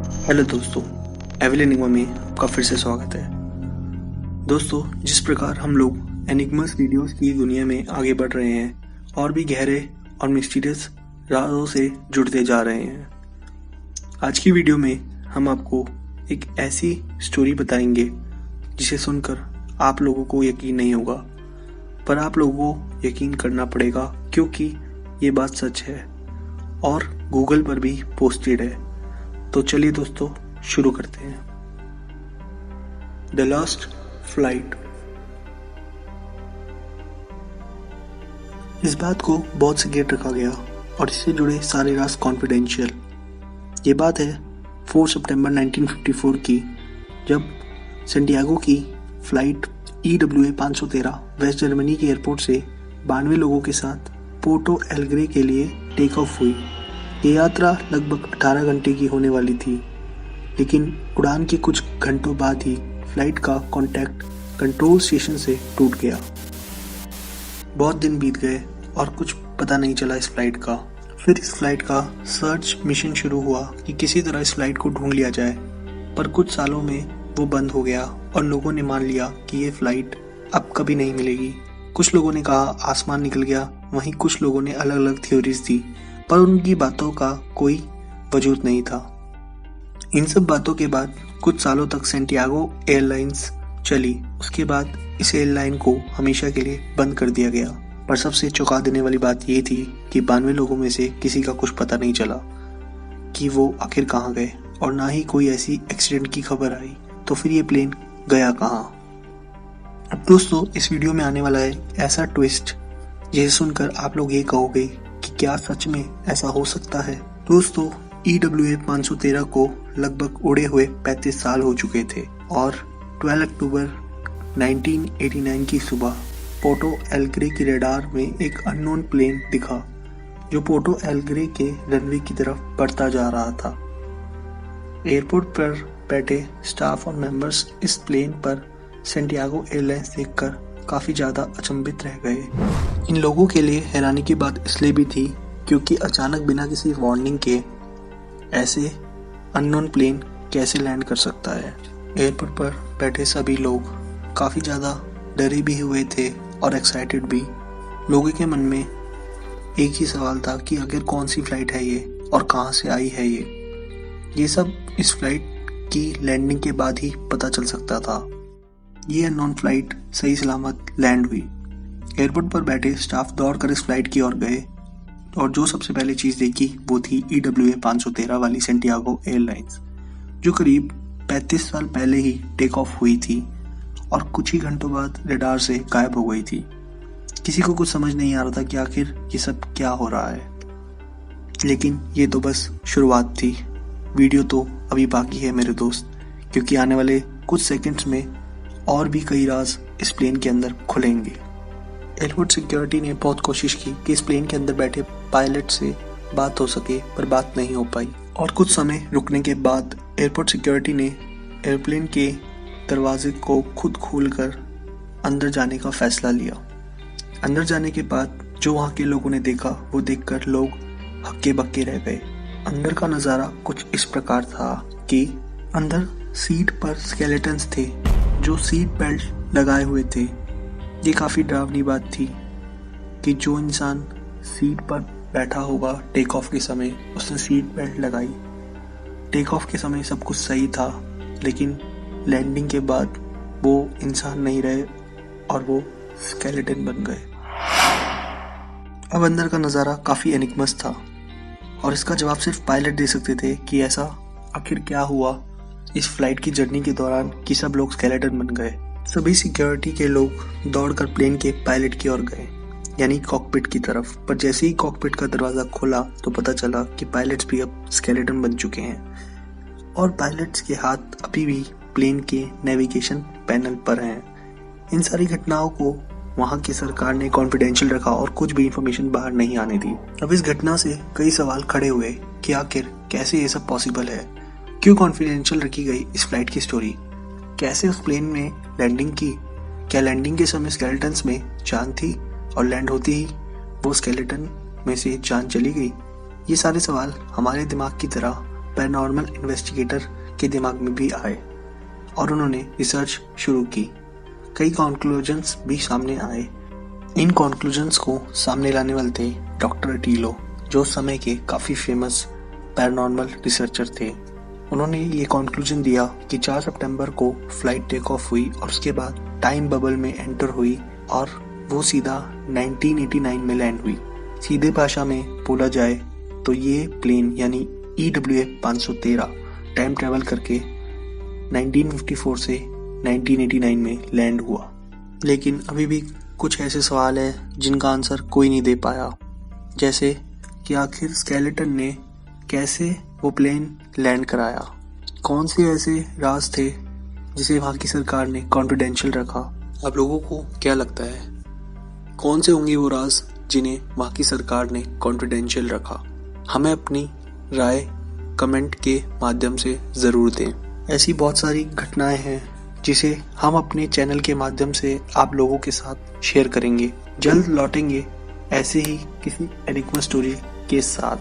Hello दोस्तों, evil enigma में आपका फिर से स्वागत है। दोस्तों, जिस प्रकार हम लोग एनिग्मस वीडियोस की दुनिया में आगे बढ़ रहे हैं और भी गहरे और मिस्टीरियस राजों से जुड़ते जा रहे हैं, आज की वीडियो में हम आपको एक ऐसी स्टोरी बताएंगे जिसे सुनकर आप लोगों को यकीन नहीं होगा, पर आप लोगों को यकीन करना पड़ेगा क्योंकि ये बात सच है और गूगल पर भी पोस्टेड है। तो चलिए दोस्तों, शुरू करते हैं। The last flight. इस बात को बहुत सिक्रेट रखा गया और इससे जुड़े सारे राज कॉन्फिडेंशियल। ये बात है 4 सितंबर 1954 की, जब सैंटियागो की फ्लाइट EWA 513 वेस्ट जर्मनी के एयरपोर्ट से 92 लोगों के साथ पोर्टो एलेग्रे के लिए टेक ऑफ हुई। ये यात्रा लगभग 18 घंटे की होने वाली थी, लेकिन उड़ान के कुछ घंटों बाद ही फ्लाइट का कॉन्टैक्ट कंट्रोल स्टेशन से टूट गया। बहुत दिन बीत गए और कुछ पता नहीं चला इस फ्लाइट का। फिर इस फ्लाइट का सर्च मिशन शुरू हुआ कि किसी तरह इस फ्लाइट को ढूंढ लिया जाए, पर कुछ सालों में वो बंद हो गया और लोगों ने मान लिया कि ये फ्लाइट अब कभी नहीं मिलेगी। कुछ लोगों ने कहा आसमान निकल गया, वहीं कुछ लोगों ने अलग अलग थ्योरीज दी, पर उनकी बातों का कोई वजूद नहीं था। इन सब बातों के बाद कुछ सालों तक सैंटियागो एयरलाइंस चली। उसके बाद इस एयरलाइन को हमेशा के लिए बंद कर दिया गया। पर सबसे चौंका देने वाली बात ये थी कि 92 लोगों में से किसी का कुछ पता नहीं चला कि वो आखिर कहाँ गए, और ना ही कोई ऐसी एक्सीडेंट की खबर आई। तो फिर ये प्लेन गया कहाँ? अब दोस्तों, इस वीडियो में आने वाला है ऐसा ट्विस्ट जिसे सुनकर आप लोग ये कहोगे कि क्या सच में ऐसा हो सकता है। दोस्तों, EWA 513 को लगभग उड़े हुए 35 साल हो चुके थे और 12 अक्टूबर 1989 की सुबह पोर्टो एलेग्रे की रडार में एक अननोन प्लेन दिखा जो पोर्टो एलेग्रे के रनवे की तरफ बढ़ता जा रहा था। एयरपोर्ट पर बैठे स्टाफ और मेंबर्स इस प्लेन पर सैंटियागो एयरलाइंस देखकर काफी ज्यादा अचंभित रह गए। इन लोगों के लिए हैरानी की बात इसलिए भी थी क्योंकि अचानक बिना किसी वार्निंग के ऐसे अननोन प्लेन कैसे लैंड कर सकता है। एयरपोर्ट पर बैठे सभी लोग काफी ज्यादा डरे भी हुए थे और एक्साइटेड भी। लोगों के मन में एक ही सवाल था कि आखिर कौन सी फ्लाइट है ये और कहां से आई है ये सब इस फ्लाइट की लैंडिंग के बाद ही पता चल सकता था। ये अननोन फ्लाइट सही सलामत लैंड हुई। एयरपोर्ट पर बैठे स्टाफ दौड़कर इस फ्लाइट की ओर गए और जो सबसे पहले चीज देखी वो थी EWA 513 वाली सैंटियागो एयरलाइंस, जो करीब 35 साल पहले ही टेक ऑफ हुई थी और कुछ ही घंटों बाद रडार से गायब हो गई थी। किसी को कुछ समझ नहीं आ रहा था कि आखिर ये सब क्या हो रहा है, लेकिन ये तो बस शुरुआत थी। वीडियो तो अभी बाकी है मेरे दोस्त, क्योंकि आने वाले कुछ सेकंड्स में और भी कई राज इस प्लेन के अंदर खुलेंगे। एयरपोर्ट सिक्योरिटी ने बहुत कोशिश की कि इस प्लेन के अंदर बैठे पायलट से बात हो सके, पर बात नहीं हो पाई। और कुछ समय रुकने के बाद एयरपोर्ट सिक्योरिटी ने एयरप्लेन के दरवाजे को खुद खोलकर अंदर जाने का फैसला लिया। अंदर जाने के बाद जो वहाँ के लोगों ने देखा वो देखकर लोग हक्के बक्के रह गए। अंदर का नज़ारा कुछ इस प्रकार था कि अंदर सीट पर स्केलेटन्स थे जो सीट बेल्ट लगाए हुए थे। ये काफ़ी डरावनी बात थी कि जो इंसान सीट पर बैठा होगा टेक ऑफ के समय, उसने सीट बेल्ट लगाई। टेक ऑफ के समय सब कुछ सही था, लेकिन लैंडिंग के बाद वो इंसान नहीं रहे और वो स्केलेटन बन गए। अब अंदर का नज़ारा काफ़ी एनिग्मस था और इसका जवाब सिर्फ पायलट दे सकते थे कि ऐसा आखिर क्या हुआ इस फ्लाइट की जर्नी के दौरान कि सब लोग स्केलेटन बन गए। सभी सिक्योरिटी के लोग दौड़कर प्लेन के पायलट की ओर गए, यानी कॉकपिट की तरफ। पर जैसे ही कॉकपिट का दरवाजा खोला तो पता चला कि पायलट्स भी अब स्केलेटन बन चुके हैं और पायलट्स के हाथ अभी भी प्लेन के नेविगेशन पैनल पर हैं। इन सारी घटनाओं को वहाँ की सरकार ने कॉन्फिडेंशियल रखा और कुछ भी इंफॉर्मेशन बाहर नहीं आने दी। अब इस घटना से कई सवाल खड़े हुए कि आखिर कैसे ये सब पॉसिबल है, क्यों कॉन्फिडेंशियल रखी गई इस फ्लाइट की स्टोरी, कैसे उस प्लेन में लैंडिंग की, क्या लैंडिंग के समय स्केलेटन्स में जान थी और लैंड होती ही वो स्केलेटन में से जान चली गई। ये सारे सवाल हमारे दिमाग की तरह पैरानॉर्मल इन्वेस्टिगेटर के दिमाग में भी आए और उन्होंने रिसर्च शुरू की। कई कॉन्क्लूजन्स भी सामने आए। इन कॉन्क्लूजन्स को सामने लाने वाले थे डॉक्टर अटीलो, जो उस समय के काफ़ी फेमस पैरानॉर्मल रिसर्चर थे। उन्होंने ये कॉन्क्लूजन दिया कि 4 सितंबर को फ्लाइट टेक ऑफ हुई और उसके बाद टाइम बबल में एंटर हुई और वो सीधा 1989 में लैंड हुई। सीधे भाषा में बोला जाए तो ये प्लेन यानी EWA 513 टाइम ट्रैवल करके 1954 से 1989 में लैंड हुआ। लेकिन अभी भी कुछ ऐसे सवाल हैं जिनका आंसर कोई नहीं दे पाया, जैसे कि आखिर स्केलेटन ने कैसे वो प्लेन लैंड कराया, कौन से ऐसे राज थे जिसे वहाँ की सरकार ने कॉन्फिडेंशियल रखा। अब लोगों को क्या लगता है, कौन से होंगे वो राज जिन्हें वहाँ की सरकार ने कॉन्फिडेंशियल रखा? हमें अपनी राय कमेंट के माध्यम से ज़रूर दें। ऐसी बहुत सारी घटनाएं हैं जिसे हम अपने चैनल के माध्यम से आप लोगों के साथ शेयर करेंगे। जल्द लौटेंगे ऐसे ही किसी एनिग्मा स्टोरी के साथ।